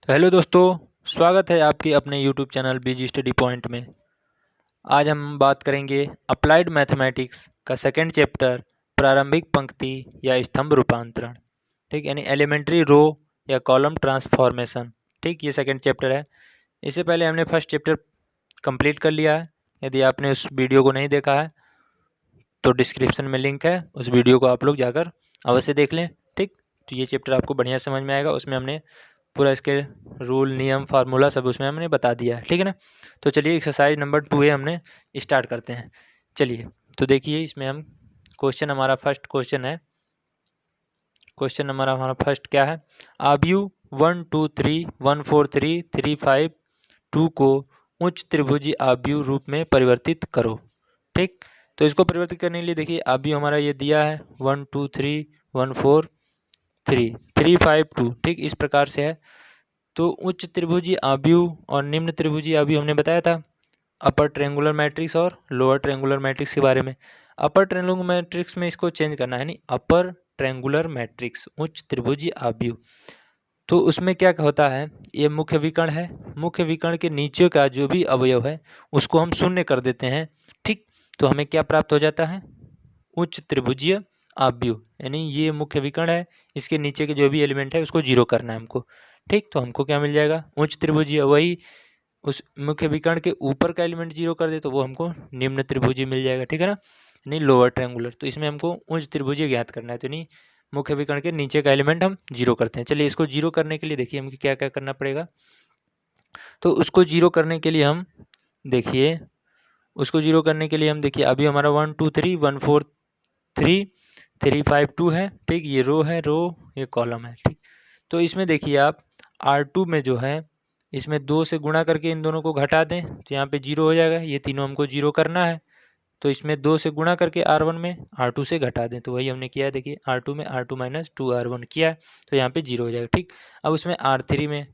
तो हेलो दोस्तों, स्वागत है आपके अपने यूट्यूब चैनल बीजी स्टडी पॉइंट में। आज हम बात करेंगे अप्लाइड मैथमेटिक्स का सेकंड चैप्टर, प्रारंभिक पंक्ति या स्तंभ रूपांतरण। ठीक, यानी एलिमेंट्री रो या कॉलम ट्रांसफॉर्मेशन। ठीक, ये सेकंड चैप्टर है। इससे पहले हमने फर्स्ट चैप्टर कंप्लीट कर लिया है। यदि आपने उस वीडियो को नहीं देखा है तो डिस्क्रिप्शन में लिंक है, उस वीडियो को आप लोग जाकर अवश्य देख लें। ठीक, तो ये चैप्टर आपको बढ़िया समझ में आएगा। उसमें हमने पूरा इसके रूल, नियम, फार्मूला सब उसमें हमने बता दिया है। ठीक है ना। तो चलिए एक्सरसाइज नंबर 2 हमने स्टार्ट करते हैं। चलिए, तो देखिए इसमें हम क्वेश्चन, हमारा फर्स्ट क्वेश्चन है। क्वेश्चन नंबर हमारा फर्स्ट क्या है? आव्यूह 1 2 3 1 4 3 3 5 2 को उच्च त्रिभुजी आव्यूह रूप में परिवर्तित करो। ठीक, तो इसको परिवर्तित करने के लिए देखिए आव्यूह हमारा ये दिया है 1 2 3 1 4 3 3 5 2। ठीक, इस प्रकार से है। तो उच्च त्रिभुजी आव्यूह और निम्न त्रिभुजी आव्यूह हमने बताया था अपर ट्रायंगुलर मैट्रिक्स और लोअर ट्रायंगुलर मैट्रिक्स के बारे में। अपर ट्रायंगुलर मैट्रिक्स में इसको चेंज करना है, नहीं अपर ट्रायंगुलर मैट्रिक्स उच्च त्रिभुजी आव्यूह। तो उसमें क्या होता है, ये मुख्य विकर्ण है। मुख्य विकर्ण के नीचे का जो भी अवयव है उसको हम शून्य कर देते हैं। ठीक, तो हमें क्या प्राप्त हो जाता है? उच्च त्रिभुजीय आव्यूह। यानी ये मुख्य विकर्ण है, इसके नीचे के जो भी एलिमेंट है उसको जीरो करना है हमको। ठीक, तो हमको क्या मिल जाएगा? उच्च त्रिभुजीय। वही उस मुख्य विकर्ण के ऊपर का एलिमेंट जीरो कर दे तो वो हमको निम्न त्रिभुजी मिल जाएगा। ठीक है ना, यानी लोअर ट्रायंगुलर। तो इसमें हमको उच्च त्रिभुजी ज्ञात करना है, तो नहीं मुख्य विकर्ण के नीचे का एलिमेंट हम जीरो करते हैं। चलिए, इसको जीरो करने के लिए देखिए हमको क्या क्या करना पड़ेगा। तो उसको जीरो करने के लिए हम देखिए, उसको जीरो करने के लिए हम देखिए अभी हमारा 1 2 3 1 4 3 3 5 2 है। ठीक, ये रो है, रो ये कॉलम है। ठीक, तो इसमें देखिए आप R2 में जो है इसमें 2 से गुणा करके इन दोनों को घटा दें तो यहाँ पे जीरो हो जाएगा। ये तीनों हमको जीरो करना है, तो इसमें 2 से गुणा करके R1 में R2 से घटा दें, तो वही हमने किया है। देखिए R2 में R2 माइनस 2R1 किया है, तो यहाँ पे जीरो हो जाएगा। ठीक, अब उसमें R3 में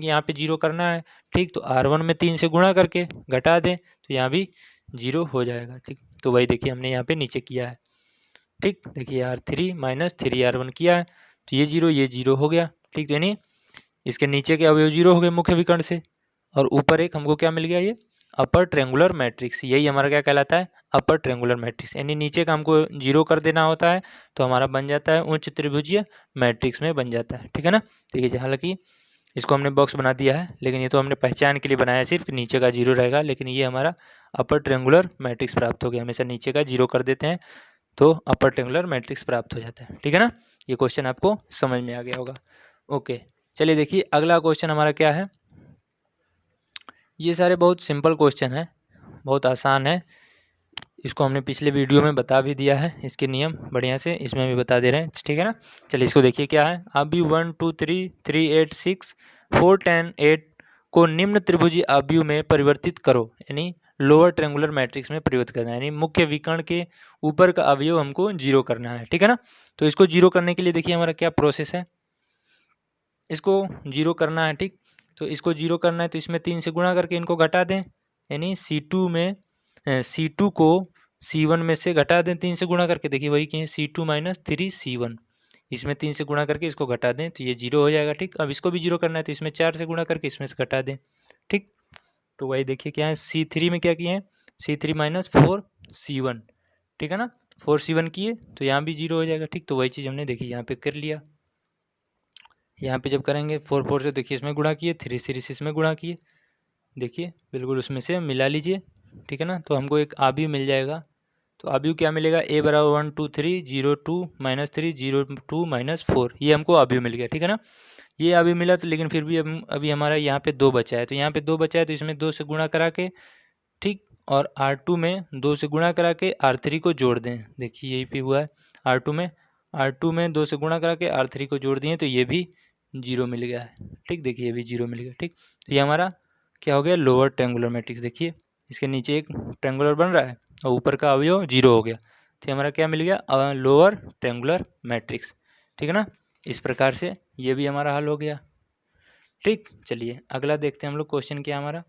यहाँ पे जीरो करना है। ठीक, तो R1 में 3 से गुणा करके घटा दें तो यहाँ भी जीरो हो जाएगा। ठीक, तो वही देखिए हमने यहाँ पे नीचे किया है। ठीक, देखिए R3 माइनस 3R1 किया है, तो ये जीरो हो गया। ठीक, तो यानी इसके नीचे के अवयव जीरो हो गए मुख्य विकर्ण से, और ऊपर एक हमको क्या मिल गया? ये अपर ट्रायंगुलर मैट्रिक्स। यही हमारा क्या कहलाता है? Upper triangular matrix. यानी नीचे का हमको जीरो कर देना होता है तो हमारा बन जाता है उच्च त्रिभुजीय मैट्रिक्स में बन जाता है। ठीक है ना। देखिए, हालांकि इसको हमने बॉक्स बना दिया है, लेकिन ये तो हमने पहचान के लिए बनाया, सिर्फ नीचे का जीरो रहेगा, लेकिन ये हमारा अपर ट्रायंगुलर मैट्रिक्स प्राप्त हो गया। हमेशा नीचे का जीरो कर देते हैं तो अपर ट्रायंगुलर मैट्रिक्स प्राप्त हो जाता है। ठीक है ना, ये क्वेश्चन आपको समझ में आ गया होगा। ओके, चलिए देखिए अगला क्वेश्चन हमारा क्या है। ये सारे बहुत सिंपल क्वेश्चन है, बहुत आसान है। इसको हमने पिछले वीडियो में बता भी दिया है, इसके नियम बढ़िया से इसमें भी बता दे रहे हैं। ठीक है ना। चलिए इसको देखिए क्या है। आव्यूह 1 2 3 3 8 6 4 10 8 को निम्न त्रिभुजी आव्यूह में परिवर्तित करो। यानी लोअर ट्रायंगुलर मैट्रिक्स में परिवर्तित करना है, यानी मुख्य विकर्ण के ऊपर का अवयव हमको जीरो करना है। ठीक है ना। तो इसको जीरो करने के लिए देखिए हमारा क्या प्रोसेस है, इसको जीरो करना है। ठीक, तो इसको जीरो करना है तो इसमें 3 से गुणा करके इनको घटा दें, यानी C2 को C1 में से घटा दें 3 से गुणा करके। देखिए वही कि C2 माइनस 3C1, इसमें 3 से गुणा करके इसको घटा दें तो ये जीरो हो जाएगा। ठीक, अब इसको भी जीरो करना है तो इसमें 4 से गुणा करके इसमें से घटा दें। ठीक, तो वही देखिए क्या है, C3 में क्या किए हैं, C3 माइनस 4C1। ठीक है ना, 4C1 किए तो यहाँ भी जीरो हो जाएगा। ठीक, तो वही चीज़ हमने देखी यहाँ पे कर लिया। यहाँ पे जब करेंगे 4 4 से देखिए इसमें गुणा किए, 3 3 से इसमें गुणा किए, देखिए बिल्कुल उसमें से मिला लीजिए। ठीक है ना, तो हमको एक आव्यूह मिल जाएगा। तो आव्यूह क्या मिलेगा? A बराबर 1 2 3 0 2 माइनस 3 0 2 माइनस 4, ये हमको आव्यूह मिल गया। ठीक है ना, ये आव्यूह मिला। तो लेकिन फिर भी अभी हमारा यहाँ पे 2 बचा है, तो यहाँ पे 2 बचा है तो इसमें 2 से गुणा करा के, ठीक, और R2 में 2 से गुणा करा के R3 को जोड़ दें। देखिए यही पे हुआ है, R2 में 2 से गुणा करा के R3 को जोड़ दिए तो ये भी जीरो मिल गया है। ठीक, देखिए ये भी जीरो मिल गया। ठीक, तो ये हमारा क्या हो गया? Lower triangular matrix. देखिए इसके नीचे एक ट्रायंगुलर बन रहा है और ऊपर का अवयव जीरो हो गया, तो हमारा क्या मिल गया? Lower triangular matrix. ठीक है ना, इस प्रकार से ये भी हमारा हल हो गया। ठीक, चलिए अगला देखते हैं हम लोग क्वेश्चन क्या हमारा।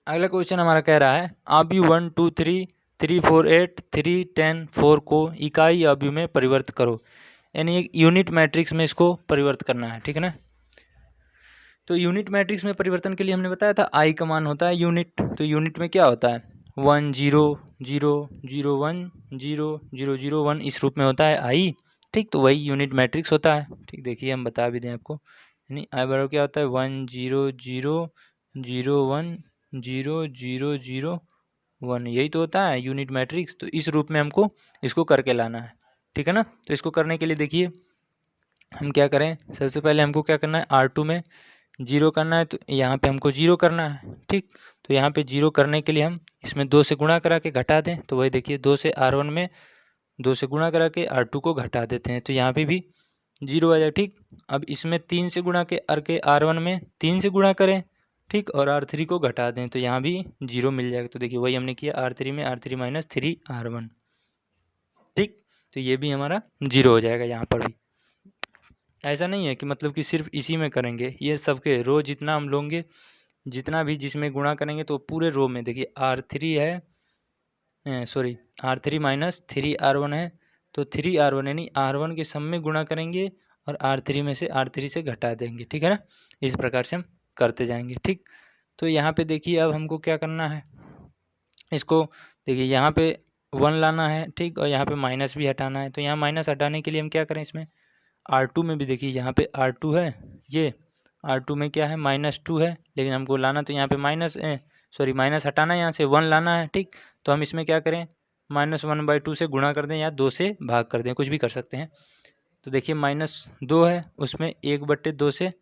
अगला क्वेश्चन हमारा कह रहा है आव्यूह 1 2 3 3 4 8 3 10 4 को इकाई आव्यूह में परिवर्तित करो। यानी एक यूनिट मैट्रिक्स में इसको परिवर्तित करना है। ठीक है ना, तो यूनिट मैट्रिक्स में परिवर्तन के लिए हमने बताया था आई का मान होता है यूनिट। तो यूनिट में क्या होता है 1 0 0 0 1 0 0 0 1 इस रूप में होता है आई। ठीक, तो वही यूनिट मैट्रिक्स होता है। ठीक, देखिए हम बता भी दें आपको, यानी आई बराबर क्या होता है 1 0 0 0 1 0 0 0 1, यही तो होता है यूनिट मैट्रिक्स। तो इस रूप में हमको इसको करके लाना है, ठीक है ना। तो इसको करने के लिए देखिए हम क्या करें, सबसे पहले हमको क्या करना है R2 में 0 करना है, तो यहाँ पे हमको 0 करना है। ठीक, तो यहाँ पे 0 करने के लिए हम इसमें 2 से गुणा करा के घटा दें, तो वही देखिए 2 से R1 में 2 से गुणा करा के R2 को घटा देते हैं, तो यहाँ पे भी 0 आ जाए। ठीक, अब इसमें 3 से गुणा के R1 में 3 से गुणा करें, ठीक, और R3 को घटा दें तो यहाँ भी 0 मिल जाएगा। तो देखिए वही हमने किया R3 में R3 माइनस 3R1। ठीक, तो ये भी हमारा 0 हो जाएगा। यहाँ पर भी ऐसा नहीं है कि मतलब कि सिर्फ इसी में करेंगे, ये सबके रो जितना हम लोगे, जितना भी जिसमें गुणा करेंगे तो पूरे रो में देखिए R3 है, सॉरी R3 माइनस 3R1 है, तो 3R1 यानी R1 के सम में गुणा करेंगे और R3 में से R3 से घटा देंगे। ठीक है ना, इस प्रकार से हम करते जाएंगे। ठीक, तो यहाँ पे देखिए अब हमको क्या करना है, इसको देखिए यहाँ पे 1 लाना है, ठीक, और यहाँ पे माइनस भी हटाना है। तो यहाँ माइनस हटाने के लिए हम क्या करें, इसमें R2 में भी देखिए यहाँ पे R2 है, ये R2 में क्या है -2 है, लेकिन हमको लाना तो यहाँ पे माइनस हटाना है, यहाँ से 1 लाना है। ठीक, तो हम इसमें क्या करें -1/2 से गुणा कर दें या 2 से भाग कर दें, कुछ भी कर सकते हैं। तो देखिए -2 है, उसमें 1/2 से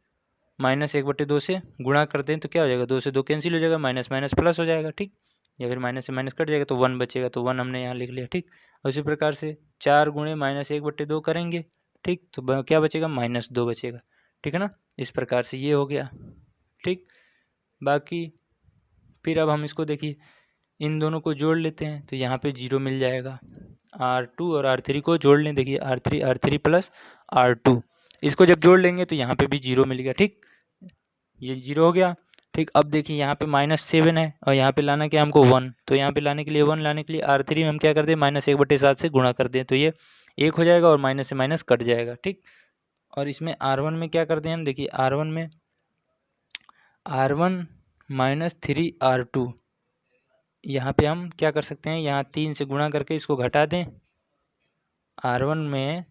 -1/2 से गुणा कर दें तो क्या हो जाएगा, 2 से 2 कैंसिल हो जाएगा, माइनस माइनस प्लस हो जाएगा। ठीक, या फिर माइनस से माइनस कट जाएगा तो 1 बचेगा, तो 1 हमने यहाँ लिख लिया। ठीक, उसी प्रकार से 4 गुणे -1/2 करेंगे, ठीक, तो क्या बचेगा -2 बचेगा। ठीक है ना, इस प्रकार से ये हो गया। ठीक, बाकी फिर अब हम इसको देखिए इन दोनों को जोड़ लेते हैं, तो यहाँ पे 0 मिल जाएगा। R2 और R3 को जोड़ लें, देखिए R3 प्लस R2, इसको जब जोड़ लेंगे तो यहाँ पे भी 0 मिल गया। ठीक, ये 0 हो गया। ठीक, अब देखिए यहाँ पे -7 है और यहाँ पे लाना क्या हमको 1, तो यहाँ पे लाने के लिए 1 लाने के लिए R3 में हम क्या कर दें -1/7 से गुणा कर दें, तो ये 1 हो जाएगा और माइनस से माइनस कट जाएगा। ठीक, और इसमें R1 में क्या करते हैं हम, देखिए R1 में R1 माइनस 3R2, यहाँ पे हम क्या कर सकते हैं, यहाँ 3 से गुणा करके इसको घटा दें। R1 में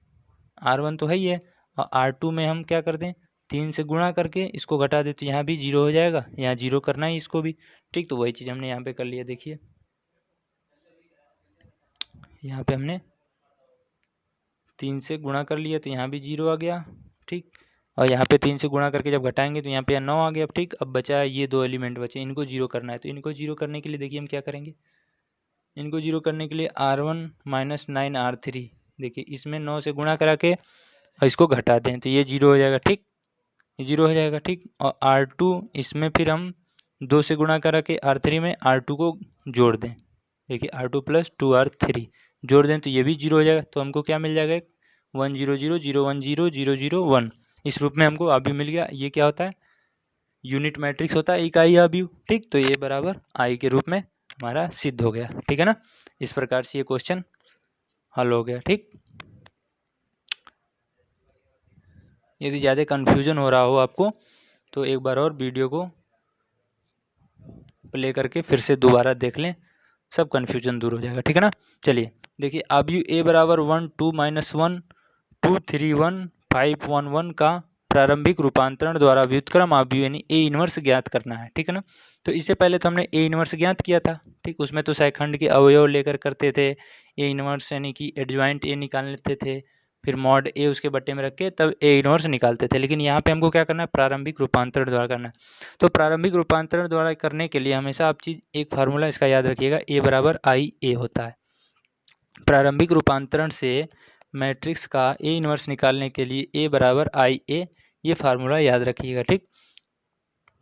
R1 तो है ही है, और R2 में हम क्या कर दें 3 से गुणा करके इसको घटा दें, तो यहाँ भी 0 हो जाएगा, यहाँ 0 करना है इसको भी। ठीक, तो वही चीज़ हमने यहाँ पे कर लिया। देखिए यहाँ पे हमने 3 से गुणा कर लिया तो यहाँ भी 0 आ गया। ठीक, और यहाँ पे 3 से गुणा करके जब घटाएंगे तो यहाँ पे 9 आ गया। ठीक, अब बचा है ये 2 एलिमेंट बचे, इनको 0 करना है, तो इनको 0 करने के लिए देखिए हम क्या करेंगे, इनको 0 करने के लिए R1 माइनस 9R3, देखिए इसमें 9 से गुणा करा के और इसको घटा दें तो ये 0 हो जाएगा। ठीक, ये 0 हो जाएगा। ठीक, और R2 इसमें फिर हम 2 से गुणा करा के R3 में R2 को जोड़ दें, देखिए R2 प्लस 2R3 जोड़ दें तो ये भी 0 हो जाएगा। तो हमको क्या मिल जाएगा 1 0 0 0 1 0 0 0 1, इस रूप में हमको अभी मिल गया। ये क्या होता है, यूनिट मैट्रिक्स होता है, इकाई अवयव। ठीक, तो ये बराबर आई के रूप में हमारा सिद्ध हो गया। ठीक है ना, इस प्रकार से ये क्वेश्चन हल हो गया। ठीक, यदि ज़्यादा कन्फ्यूजन हो रहा हो आपको तो एक बार और वीडियो को प्ले करके फिर से दोबारा देख लें, सब कन्फ्यूजन दूर हो जाएगा। ठीक है ना, चलिए देखिए अवयव A बराबर 1 2 -1 2 3 1 5 1 1 का प्रारंभिक रूपांतरण द्वारा व्युत्क्रम अवयव यानी A इनवर्स ज्ञात करना है। ठीक है ना, तो इससे पहले तो हमने A इनवर्स ज्ञात किया था। ठीक, उसमें तो सेकंड के अवयव लेकर करते थे, A इनवर्स यानी कि एडजॉइंट A निकाल लेते थे, फिर मॉड A उसके बट्टे में रख के तब A इनवर्स निकालते थे। लेकिन यहाँ पे हमको क्या करना है, प्रारंभिक रूपांतरण द्वारा करना है। तो प्रारंभिक रूपांतरण द्वारा करने के लिए हमेशा आप चीज़ एक फार्मूला इसका याद रखिएगा, A बराबर IA होता है। प्रारंभिक रूपांतरण से मैट्रिक्स का A इनवर्स निकालने के लिए A बराबर IA, ये फार्मूला याद रखिएगा। ठीक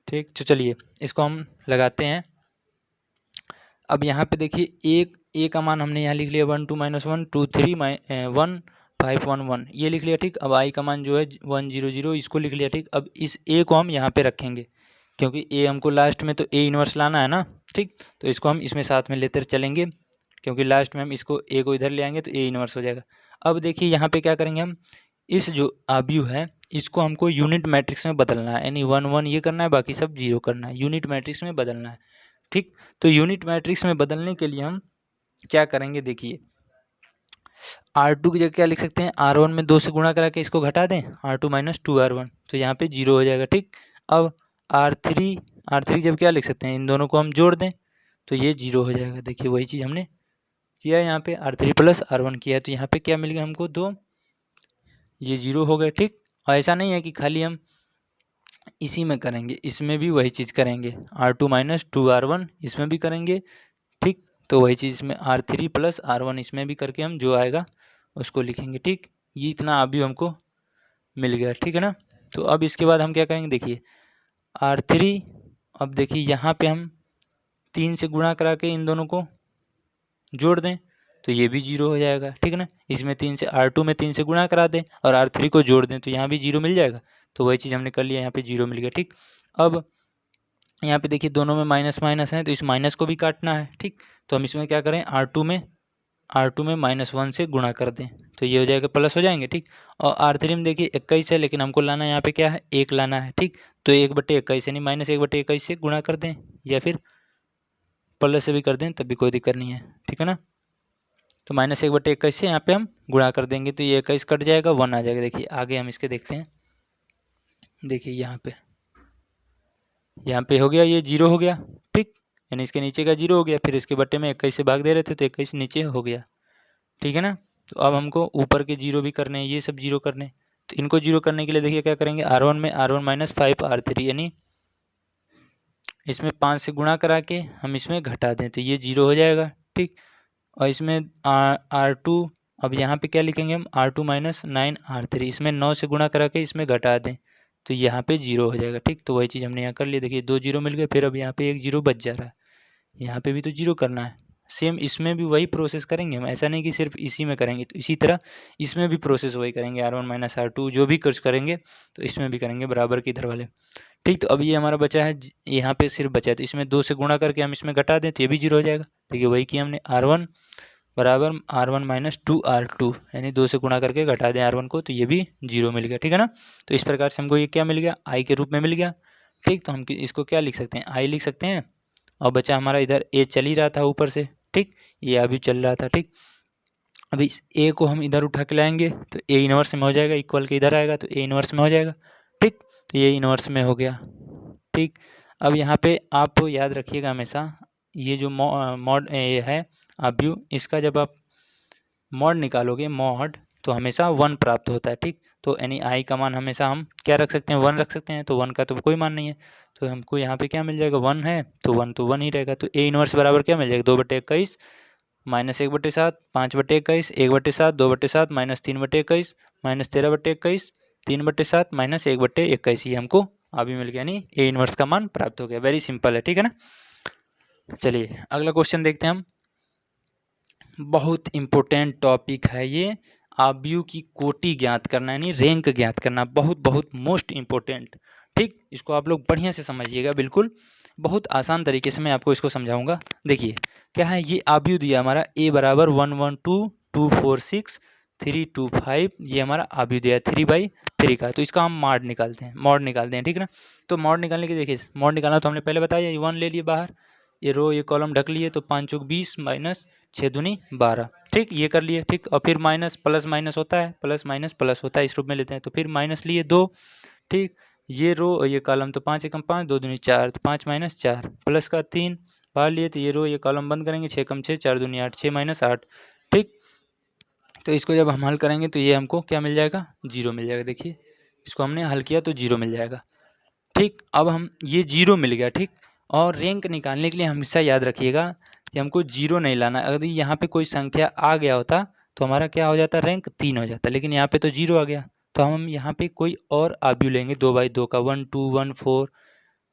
ठीक, तो चलिए इसको हम लगाते हैं। अब यहाँ पे देखिए एक A का मान हमने यहाँ लिख लिया 1 2 -1 2 3 1 5 1 1, ये लिख लिया। ठीक, अब I का मान जो है 1 0 0, इसको लिख लिया। ठीक, अब इस A को हम यहाँ पे रखेंगे क्योंकि A हमको लास्ट में तो A इनवर्स लाना है ना। ठीक, तो इसको हम इसमें साथ में लेते चलेंगे क्योंकि लास्ट में हम इसको A को इधर ले आएंगे तो A इनवर्स हो जाएगा। अब देखिए यहाँ पे क्या करेंगे हम, इस जो आव्यू है इसको हमको यूनिट मैट्रिक्स में बदलना है, यानी 1 1 ये करना है, बाकी सब 0 करना है, यूनिट मैट्रिक्स में बदलना है। ठीक, तो यूनिट मैट्रिक्स में बदलने के लिए हम क्या करेंगे, देखिए R2 की जगह क्या लिख सकते हैं, R1 में 2 से गुणा करा के इसको घटा दें, R2 माइनस 2R1, तो यहाँ पे 0 हो जाएगा। ठीक, अब R3 जब क्या लिख सकते हैं, इन दोनों को हम जोड़ दें तो ये 0 हो जाएगा। देखिए वही चीज़ हमने किया है, यहाँ पे R3 प्लस R1 किया है, तो यहाँ पे क्या मिल गया हमको 2, ये 0 हो गए। ठीक, और ऐसा नहीं है कि खाली हम इसी में करेंगे, इसमें भी वही चीज़ करेंगे, R2 माइनस 2R1 इसमें भी करेंगे। ठीक, तो वही चीज़ इसमें R3 प्लस R1 इसमें भी करके हम जो आएगा उसको लिखेंगे। ठीक, ये इतना अभी हमको मिल गया। ठीक है ना, तो अब इसके बाद हम क्या करेंगे, देखिए R3, अब देखिए यहाँ पे हम 3 से गुणा करा के इन दोनों को जोड़ दें तो ये भी 0 हो जाएगा। ठीक है ना, इसमें 3 से R2 में 3 से गुणा करा दें और R3 को जोड़ दें तो यहाँ भी 0 मिल जाएगा, तो वही चीज़ हमने कर लिया, यहाँ पे 0 मिल गया। ठीक, अब यहाँ पे देखिए दोनों में माइनस माइनस है तो इस माइनस को भी काटना है। ठीक, तो हम इसमें क्या करें, R2 में -1 से गुणा कर दें तो ये हो जाएगा, प्लस हो जाएंगे। ठीक, और R3 में देखिए 21 है, लेकिन हमको लाना यहाँ पे क्या है, 1 लाना है। ठीक, तो 1/21 यानी -1/21 से गुणा कर दें या फिर प्लस से भी कर दें तब भी कोई दिक्कत नहीं है। ठीक है ना, तो -1/21 से यहाँ पे हम गुणा कर देंगे तो ये 21 कट जाएगा, 1 आ जाएगा। देखिए आगे हम इसके देखते हैं, देखिए यहाँ पे हो गया, ये 0 हो गया। ठीक, यानी इसके नीचे का 0 हो गया, फिर इसके बट्टे में 21 से भाग दे रहे थे तो 21 नीचे हो गया। ठीक है ना, तो अब हमको ऊपर के 0 भी करने हैं, ये सब 0 करने, तो इनको 0 करने के लिए देखिए क्या करेंगे, R1 में R1 माइनस 5 R3 यानी इसमें 5 से गुणा करा के हम इसमें घटा दें तो ये 0 हो जाएगा। ठीक, और इसमें R2, अब यहाँ पे क्या लिखेंगे हम, R2 माइनस 9 R3, इसमें 9 से गुणा करा के इसमें घटा दें तो यहाँ पे 0 हो जाएगा। ठीक, तो वही चीज़ हमने यहाँ कर ली, देखिए 2 0 मिल गए, फिर अब यहाँ पे एक 0 बच जा रहा है, यहाँ पे भी तो 0 करना है। सेम इसमें भी वही प्रोसेस करेंगे हम, ऐसा नहीं कि सिर्फ इसी में करेंगे, तो इसी तरह इसमें भी प्रोसेस वही करेंगे, R1 माइनस R2 जो भी कुछ करेंगे तो इसमें भी करेंगे बराबर के इधर वाले। ठीक, तो अब ये हमारा बचा है, यहाँ पे सिर्फ बचा है तो इसमें 2 से गुणा करके हम इसमें घटा दें तो ये भी 0 हो जाएगा। देखिए वही किया हमने, R1 बराबर R1 माइनस 2R2 यानी 2 से गुणा करके घटा दें R1 को तो ये भी 0 मिल गया। ठीक है ना, तो इस प्रकार से हमको ये क्या मिल गया, I के रूप में मिल गया। ठीक, तो हम इसको क्या लिख सकते हैं, I लिख सकते हैं, और बचा हमारा इधर A चल ही रहा था ऊपर से। ठीक, ये अभी चल रहा था। ठीक, अभी इस A को हम इधर उठा के लाएंगे तो A इनवर्स में हो जाएगा, इक्वल के इधर आएगा तो A इनवर्स में हो जाएगा। ठीक, तो ये इनवर्स में हो गया। ठीक, अब यहाँ पे आप याद रखिएगा हमेशा, ये जो मॉड ये है अव्यू, इसका जब आप मॉड निकालोगे मॉड तो हमेशा 1 प्राप्त होता है। ठीक, तो यानी I का मान हमेशा हम क्या रख सकते हैं, 1 रख सकते हैं, तो 1 का तो कोई मान नहीं है, तो हमको यहाँ पे क्या मिल जाएगा, 1 है तो 1 ही रहेगा। तो A इनवर्स बराबर क्या मिल जाएगा, 2/21 माइनस 1/7 5/21 1/7 2/7 माइनस 3/21 माइनस 13/21 3/7 माइनस 1/21, ये हमको अभी मिल गया, यानी A इनवर्स का मान प्राप्त हो गया। वेरी सिंपल है। ठीक है ना, चलिए अगला क्वेश्चन देखते हैं हम, बहुत इम्पोर्टेंट टॉपिक है ये, आव्यूह की कोटि ज्ञात करना यानी रैंक ज्ञात करना, बहुत बहुत मोस्ट इम्पोर्टेंट। ठीक, इसको आप लोग बढ़िया से समझिएगा, बिल्कुल बहुत आसान तरीके से मैं आपको इसको समझाऊंगा। देखिए क्या है, ये आव्यूह दिया हमारा A बराबर 1 1 2 2 4 6 3 2 5, ये हमारा आव्यूह दिया है 3/3 का, तो इसका हम मॉड निकालते हैं। ठीक है ना, तो मॉड निकालने के देखिए, मॉड निकालना तो हमने पहले बताया, ये 1 ले लिए बाहर, ये रो ये कॉलम ढक लिए, तो 5 चौक 20 माइनस 6 दूनी 12। ठीक, ये कर लिए। ठीक, और फिर माइनस प्लस माइनस होता है, प्लस माइनस प्लस होता है, इस रूप में लेते हैं, तो फिर माइनस लिए 2। ठीक, ये रो और ये कॉलम, तो 5 एकम 5 2 दूनी 4, तो 5 माइनस 4 प्लस का 3 बाहर लिए, तो ये रो ये कॉलम बंद करेंगे, 6 कम 6 4 दूनी 8 6 माइनस 8। ठीक, तो इसको जब हम हल करेंगे तो ये हमको क्या मिल जाएगा, 0 मिल जाएगा। देखिए इसको हमने हल किया तो 0 मिल जाएगा। ठीक, अब हम ये 0 मिल गया। ठीक, और रैंक निकालने के लिए हमेशा याद रखिएगा कि हमको 0 नहीं लाना, अगर यहाँ पे कोई संख्या आ गया होता तो हमारा क्या हो जाता, रैंक 3 हो जाता, लेकिन यहाँ पे तो 0 आ गया, तो हम यहाँ पे कोई और आव्यूह लेंगे 2/2 का, 1 2 1 4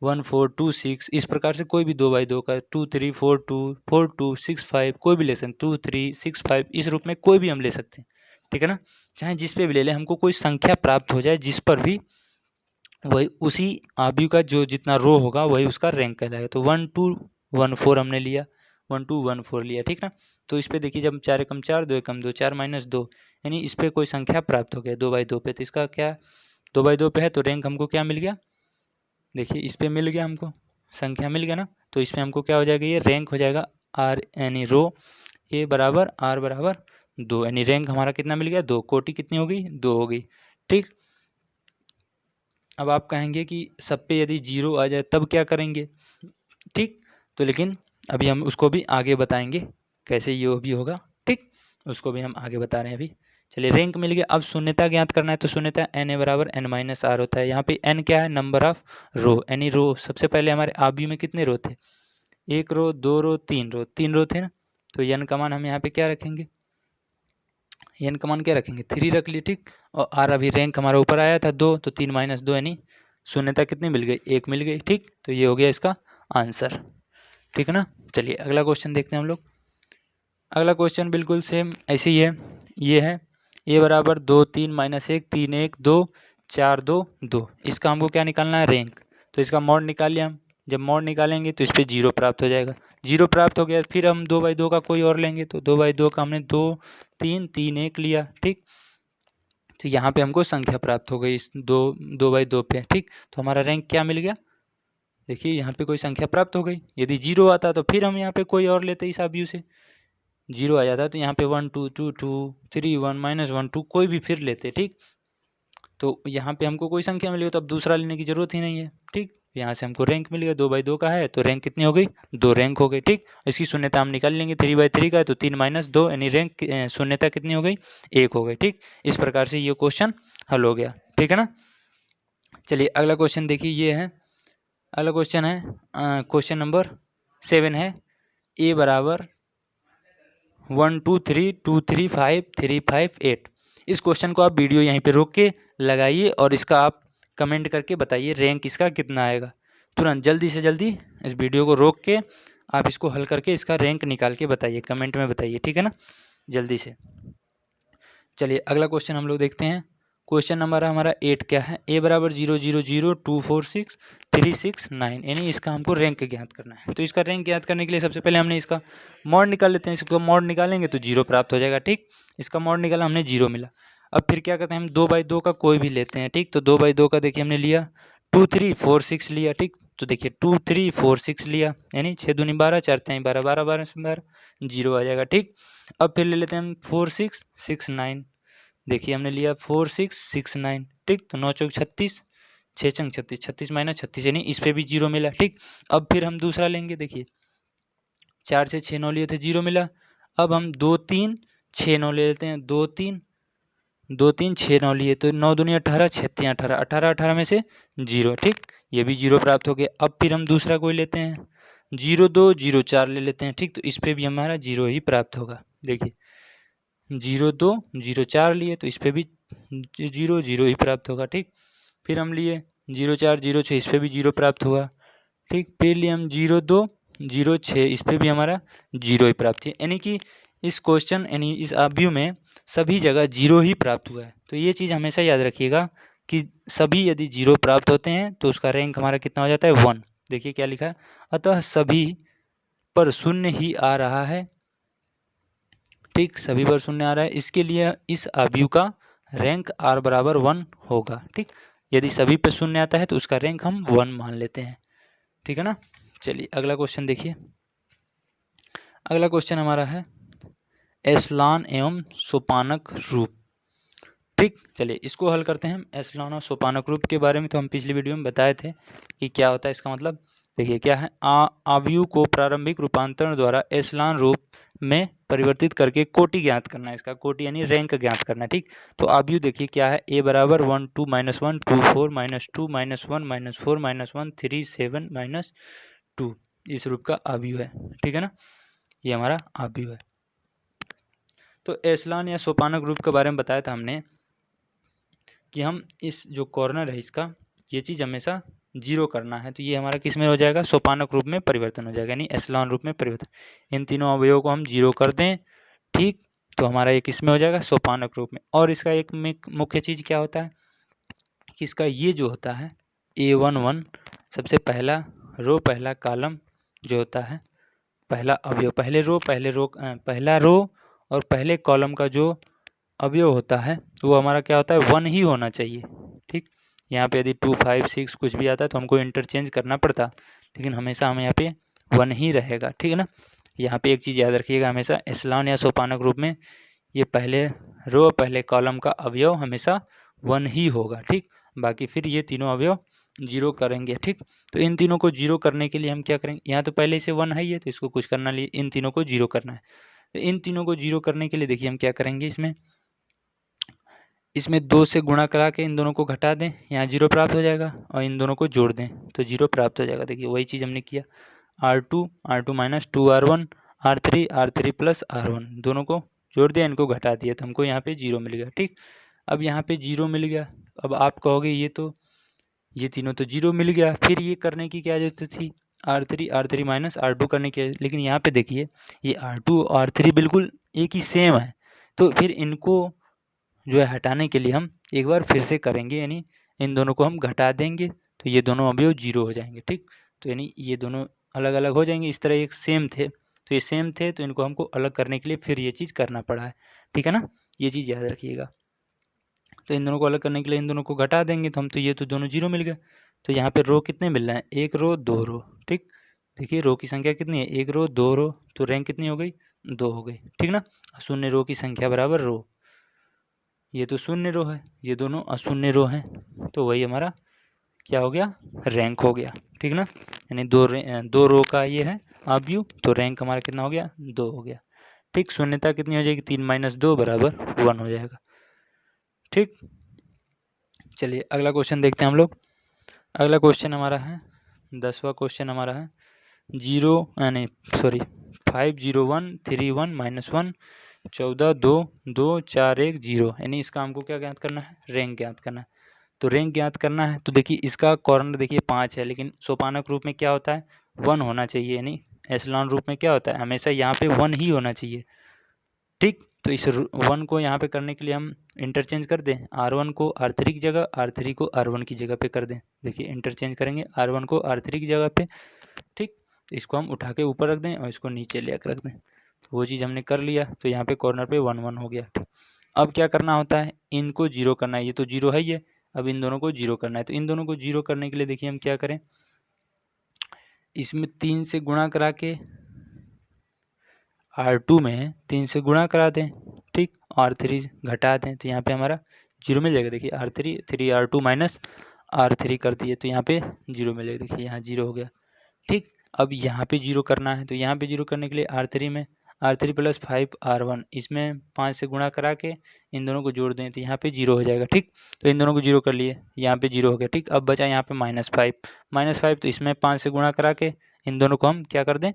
1 4 2 6, इस प्रकार से कोई भी 2/2 का, 2 3 4 2 4 2 6 5 कोई भी ले सकते हैं, 2 3 6 5, इस रूप में कोई भी हम ले सकते हैं। ठीक है ना, चाहे जिस पे भी ले लें, हमको कोई संख्या प्राप्त हो जाए जिस पर भी वही उसी आव्यूह का जो जितना रो होगा वही उसका रैंक कहलाएगा। तो 1 2 1 4 हमने लिया, 1 2 1 4 लिया, ठीक ना। तो इस पे देखिए जब 4 एकम 4, 2 एकम 2, 4 माइनस 2, यानी इस पे कोई संख्या प्राप्त हो गया 2/2 पे। तो इसका क्या 2/2 पे है तो रैंक हमको क्या मिल गया, देखिए इस पे मिल गया हमको संख्या मिल गया ना। तो इसमें हमको क्या हो जाएगा, ये रैंक हो जाएगा आर यानी रो ए बराबर आर बराबर 2, यानी रैंक हमारा कितना मिल गया 2, कोटि कितनी हो गई 2 हो गई, ठीक। अब आप कहेंगे कि सब पे यदि 0 आ जाए तब क्या करेंगे, ठीक। तो लेकिन अभी हम उसको भी आगे बताएंगे कैसे ये भी होगा, ठीक। उसको भी हम आगे बता रहे हैं अभी। चलिए रैंक मिल गया। अब शून्यता ज्ञात करना है तो शून्यता एन ए बराबर एन माइनस आर होता है। यहाँ पे एन क्या है, नंबर ऑफ रो, यानी रो सबसे पहले हमारे आबी में कितने रो थे, 1 रो 2 रो 3 रो थे ना। तो एन का मान हम यहाँ पे क्या रखेंगे, एन का मान क्या रखेंगे 3 रख लिए, ठीक। और आर अभी रैंक हमारा ऊपर आया था 2, तो 3 माइनस 2 यानी शून्यता कितनी मिल गई 1 मिल गई, ठीक। तो ये हो गया इसका आंसर, ठीक है ना। चलिए अगला क्वेश्चन देखते हैं हम लोग। अगला क्वेश्चन बिल्कुल सेम ऐसे ही है, ये है ए बराबर 2 3 माइनस 1 3 1 2 4 2 2। इसका हमको क्या निकालना है, रैंक। तो इसका मॉड निकाल लिया हम। जब मॉड निकालेंगे तो इस पर 0 प्राप्त हो जाएगा। 0 प्राप्त हो गया, फिर हम 2/2 का कोई और लेंगे। तो 2/2 का हमने 2 3 3 1 लिया, ठीक। तो यहाँ पे हमको संख्या प्राप्त हो गई इस 2/2 पे, ठीक। तो हमारा रैंक क्या मिल गया, देखिए यहाँ पे कोई संख्या प्राप्त हो गई। यदि 0 आता तो फिर हम यहाँ पे कोई और लेते इस आव्यू से, 0 आ जाता तो यहाँ पे 1 2 2 2 3 1 माइनस 1 2 कोई भी फिर लेते, ठीक। तो यहाँ पे हमको कोई संख्या मिली तो अब दूसरा लेने की जरूरत ही नहीं है, ठीक। यहाँ से हमको रैंक मिल गया 2/2 का है तो रैंक कितनी हो गई 2 रैंक हो गई, ठीक। इसकी शून्यता हम निकाल लेंगे 3/3 का है तो 3 माइनस 2 यानी रैंक शून्यता कितनी हो गई 1 हो गई, ठीक। इस प्रकार से ये क्वेश्चन हल हो गया, ठीक है ना। चलिए अगला क्वेश्चन देखिए, ये है अगला क्वेश्चन है क्वेश्चन नंबर 7 है ए बराबर 1 2 3 2 3 5 3 5 8। इस क्वेश्चन को आप वीडियो यहीं पे रोक के लगाइए और इसका आप कमेंट करके बताइए रैंक इसका कितना आएगा। तुरंत जल्दी से जल्दी इस वीडियो को रोक के आप इसको हल करके इसका रैंक निकाल के बताइए, कमेंट में बताइए, ठीक है ना, जल्दी से। चलिए अगला क्वेश्चन हम लोग देखते हैं। क्वेश्चन नंबर हमारा 8 क्या है, ए बराबर 0 0 0 2 4 6 3 6 9, यानी इसका हमको रैंक ज्ञात करना है। तो इसका रैंक ज्ञात करने के लिए सबसे पहले हमने इसका मॉड निकाल लेते हैं। इसको मॉड निकालेंगे तो 0 प्राप्त हो जाएगा, ठीक। इसका मॉड निकाला हमने 0 मिला। अब फिर क्या करते हैं, हम 2/2 का कोई भी लेते हैं, ठीक। तो 2/2 का देखिए हमने लिया 2 3 4 6 लिया, ठीक। तो देखिए 2 3 4 6 लिया, यानी 6 दूनी 12 4 3 12 12 12 से 12 0 आ जाएगा, ठीक। अब फिर ले लेते हैं हम 4 6 6 9, देखिए हमने लिया 4 6 6 9, ठीक। तो 9 चौक 36, 6 चंग 36, 36 माइनस 36 यानी इस पे भी 0 मिला, ठीक। अब फिर हम दूसरा लेंगे, देखिए 4 से 6 9 लिए थे 0 मिला। अब हम 2 3 6 9 ले लेते हैं, 2 3 6 9 लिए तो 9 दूनी 18 6 3 18 18 18 में से 0, ठीक। ये भी 0 प्राप्त हो गया। अब फिर हम दूसरा कोई लेते हैं 0 2 0 4 ले लेते हैं, ठीक। तो इस पे भी हमारा 0 ही प्राप्त होगा, देखिए 0 2 0 4 लिए तो इस पे भी 0 0 ही प्राप्त होगा, ठीक। फिर हम लिए 0 4 0 6, इस पे भी 0 प्राप्त होगा, ठीक। फिर लिए हम 0 2 0 6, इस पे भी हमारा 0 ही प्राप्त है, यानी कि इस क्वेश्चन यानी इस आव्यू में सभी जगह 0 ही प्राप्त हुआ है। तो ये चीज़ हमेशा याद रखिएगा कि सभी यदि 0 प्राप्त होते हैं तो उसका रैंक हमारा कितना हो जाता है 1। देखिए क्या लिखा है, अतः सभी पर शून्य ही आ रहा है, ठीक। सभी पर शून्य आ रहा है, इसके लिए इस आव्यू का रैंक r बराबर 1 होगा, ठीक। यदि सभी पे शून्य आता है तो उसका रैंक हम 1 मान लेते हैं, ठीक है ना। चलिए अगला क्वेश्चन देखिए। अगला क्वेश्चन हमारा है एस्लान एवं सोपानक रूप, ठीक। चलिए इसको हल करते हैं। एस्लान और सोपानक रूप के बारे में तो हम पिछली वीडियो में बताए थे कि क्या होता है इसका मतलब। देखिए क्या है, आव्यू को प्रारंभिक रूपांतरण द्वारा एस्लान रूप में परिवर्तित करके कोटि ज्ञात करना है। इसका कोटि यानी रैंक ज्ञात करना है, ठीक। तो आव्यू देखिए क्या है, ए बराबर 1 2 -1 2 4 -2 -1 -4 -1 3 7 -2 इस रूप का आव्यू है, ठीक है ना। ये हमारा आव्यू है। तो एस्लान या सोपानक रूप के बारे में बताया था हमने कि हम इस जो कॉर्नर है इसका ये चीज़ हमेशा 0 करना है। तो ये हमारा किस में हो जाएगा, सोपानक रूप में परिवर्तन हो जाएगा, यानी एस्लान रूप में परिवर्तन। इन तीनों अवयवों को हम 0 कर दें, ठीक। तो हमारा ये किस में हो जाएगा, सोपानक रूप में। और इसका एक मुख्य चीज़ क्या होता है कि इसका ये जो होता है A11 सबसे पहला रो पहला कॉलम जो होता है पहला अवयव, पहला रो और पहले कॉलम का जो अवयव होता है वो हमारा क्या होता है, 1 ही होना चाहिए। ठीक, यहाँ पे यदि 2, 5, 6 कुछ भी आता है तो हमको इंटरचेंज करना पड़ता, लेकिन हमेशा हमें यहाँ पे 1 ही रहेगा। ठीक है ना। यहाँ पे एक चीज़ याद रखिएगा, हमेशा एस्लॉन या सोपानक रूप में ये पहले रो पहले कॉलम का अवयव हमेशा 1 ही होगा। ठीक, बाकी फिर ये तीनों अवयव 0 करेंगे। ठीक, तो इन तीनों को 0 करने के लिए हम क्या करेंगे, यहाँ तो पहले से 1 है ही है तो इसको कुछ करना लिए इन तीनों को 0 करना है। तो इन तीनों को 0 करने के लिए देखिए हम क्या करेंगे, इसमें 2 से गुणा करा के इन दोनों को घटा दें, यहाँ 0 प्राप्त हो जाएगा, और इन दोनों को जोड़ दें तो 0 प्राप्त हो जाएगा। देखिए वही चीज़ हमने किया, R2 minus 2R1 R3 plus R1 दोनों को जोड़ दिया, इनको घटा दिया तो हमको यहाँ पे 0 मिल गया। ठीक, अब यहाँ पे 0 मिल गया। अब आप कहोगे ये तीनों तो 0 मिल गया, फिर ये करने की क्या जरूरत थी, R3 माइनस R2 करने की, लेकिन यहाँ पे देखिए ये R2 और R3 बिल्कुल एक ही सेम है, तो फिर इनको जो है हटाने के लिए हम एक बार फिर से करेंगे, यानी इन दोनों को हम घटा देंगे तो ये दोनों अवयव 0 हो जाएंगे। ठीक, तो यानी ये दोनों अलग अलग हो जाएंगे। इस तरह एक सेम थे तो ये सेम थे तो इनको हमको अलग करने के लिए फिर ये चीज़ करना पड़ा है। ठीक है ना, ये चीज़ याद रखिएगा। तो इन दोनों को अलग करने के लिए इन दोनों को घटा देंगे तो हम तो ये तो दोनों 0 मिल गए। तो यहाँ पे रो कितने मिल रहे हैं, 1 रो 2 रो। ठीक, देखिए रो की संख्या कितनी है, 1 रो 2 रो, तो रैंक कितनी हो गई, 2 हो गई। ठीक ना, शून्य रो की संख्या बराबर रो, ये तो शून्य रो है, ये दोनों अशून्य रो हैं, तो वही हमारा क्या हो गया, रैंक हो गया। ठीक ना, यानी 2 रो का ये है अवयव, तो रैंक हमारा कितना हो गया, 2 हो गया। ठीक, शून्यता कितनी हो जाएगी, 3 माइनस 2 बराबर 1 हो जाएगा। ठीक, चलिए अगला क्वेश्चन देखते हैं हम लोग। अगला क्वेश्चन हमारा है 10वां क्वेश्चन हमारा है 50131 माइनस 1 14 2 2 4 1 0, यानी इसका हमको क्या ज्ञात करना है, रैंक ज्ञात करना है। तो रैंक ज्ञात करना है तो देखिए इसका कॉर्नर देखिए 5 है, लेकिन सोपानक रूप में क्या होता है, 1 होना चाहिए, यानी एस्लॉन रूप में क्या होता है, हमेशा यहाँ पे 1 ही होना चाहिए। ठीक, तो इस 1 को यहाँ पे करने के लिए हम इंटरचेंज कर दें, R1 को R3 की जगह, R3 को R1 की जगह पे कर दें। देखिए इंटरचेंज करेंगे, R1 को R3 की जगह पे। ठीक, इसको हम उठा के ऊपर रख दें और इसको नीचे ले आकर रख दें, तो वो चीज़ हमने कर लिया। तो यहाँ पे कॉर्नर पे 1 1 हो गया। ठीक, अब क्या करना होता है, इनको 0 करना है, ये तो 0 है ही है, अब इन दोनों को 0 करना है। तो इन दोनों को 0 करने के लिए देखिए हम क्या करें, इसमें 3 से गुणा करा के R2 में 3 से गुणा करा दें। ठीक, R3 घटा दें तो यहाँ पे हमारा 0 मिल जाएगा। देखिए R3 R2 माइनस R3 कर दिए तो यहाँ पे 0 मिलेगा। देखिए यहाँ 0 हो गया। ठीक, अब यहाँ पे 0 करना है तो यहाँ पे 0 करने के लिए R3 में R3 प्लस 5 R1, इसमें 5 से गुणा करा के इन दोनों को जोड़ दें तो यहाँ पे 0 हो जाएगा। ठीक, तो इन दोनों को 0 कर लिए, यहाँ पे 0 हो गया। ठीक, अब बचा यहाँ पे -5 तो इसमें 5 से गुणा करा के इन दोनों को हम क्या कर दें,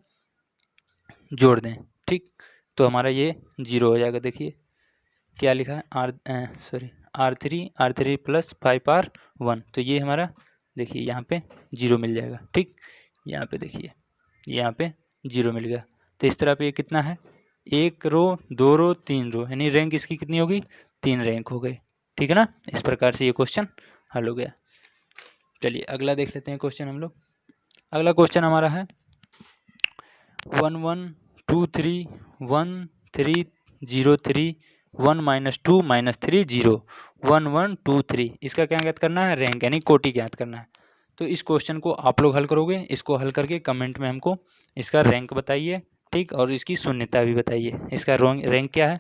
जोड़ दें। ठीक, तो हमारा ये 0 हो जाएगा। देखिए क्या लिखा है, R3 प्लस 5R1, तो ये हमारा देखिए यहाँ पे 0 मिल जाएगा। ठीक, यहाँ पे देखिए यहाँ पे 0 मिल गया। तो इस तरह पे ये कितना है, 1 रो 2 रो 3 रो, यानी रैंक इसकी कितनी हो गई, 3 रैंक हो गई। ठीक है ना, इस प्रकार से ये क्वेश्चन हल हो गया। चलिए अगला देख लेते हैं क्वेश्चन हम लोग। अगला क्वेश्चन हमारा है 1 1 2 3 1 3 0 3 1 माइनस 2 माइनस 3 0 1 1 2 3, इसका क्या ज्ञात करना है, रैंक यानी कोटि ज्ञात करना है। तो इस क्वेश्चन को आप लोग हल करोगे, इसको हल करके कमेंट में हमको इसका रैंक बताइए। ठीक, और इसकी शून्यता भी बताइए, इसका रैंक क्या है।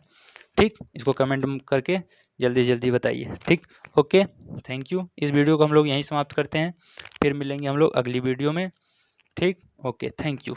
ठीक, इसको कमेंट करके जल्दी जल्दी बताइए। ठीक, ओके, थैंक यू। इस वीडियो को हम लोग यहीं समाप्त करते हैं, फिर मिलेंगे हम लोग अगली वीडियो में। ठीक, ओके, थैंक यू।